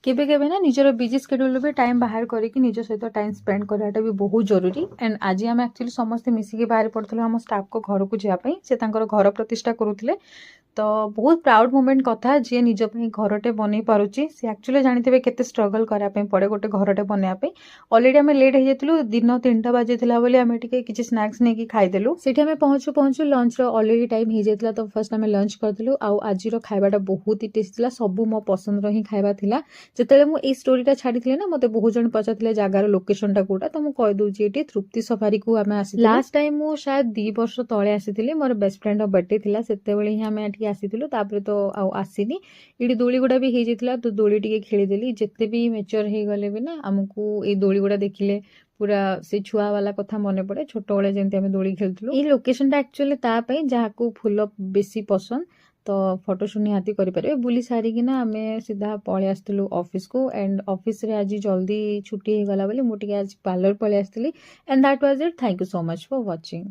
केबे केबे ना निजर बिजी स्केड्यूल भी टाइम बाहर करके निज सहित टाइम स्पेंड कराटा भी बहुत जरूरी एंड आज आम एक्चुअली समस्ते मिसिकी बाहर पड़ू आम स्टाफ को घर को जावाई से घर प्रतिष्ठा करुले तो बहुत प्राउड मोमेंट कथा जी निज घरटे बन पारुची सी एक्चुअली जानते केते स्ट्रगल कराया पड़े गोटे घरटे बनवाई अलरेडी आम लेट हो जाइलु दिन 3टा बाजी आम किसी स्नाक्स नहीं खाईदेलु से पहुँचू पहुँचू लंच अलरेडी टाइम हो जाता तो फर्स्ट आम लंच करदेलु आज खाइबाटा बहुत ही टेस्टी सब मो पसंद ही खाଇବା थिला जिते मुझे स्टोरीटा छाड़ी ना मत बहुत जन पचार जगार लोकेशन टा कौटा तो मुझे कहीदे ये तृप्ति सफारी को आम आस लास्ट टाइम मुझे शायद 2 वर्ष तले आसी मोर बेस्ट फ्रेंड बर्थडे थिला सेते बेले ही आम आसीलु तापर तो आसीनी ये दोली गुड़ा भी हो जाता तो दोली टी खेलीदेली जिते भी मेच्योर हो गले भी ना आमको ये दोली गुड़ा देखिले पूरा से छुआ वाला कथा मन पड़े छोट बेले जमी आम दोली खेलुँ ये लोकेशन टा एक्चुअली तापाई जहाँ फुल बेसी पसंद तो फोटोशूट निहाती करें बुली सारिकिना आम सीधा पलि आसलु ऑफिस को एंड ऑफिस रे आज जल्दी छुट्टी हो गला बोली मुझे आज पार्लर पलि आसली and that was it thank you so much for watching.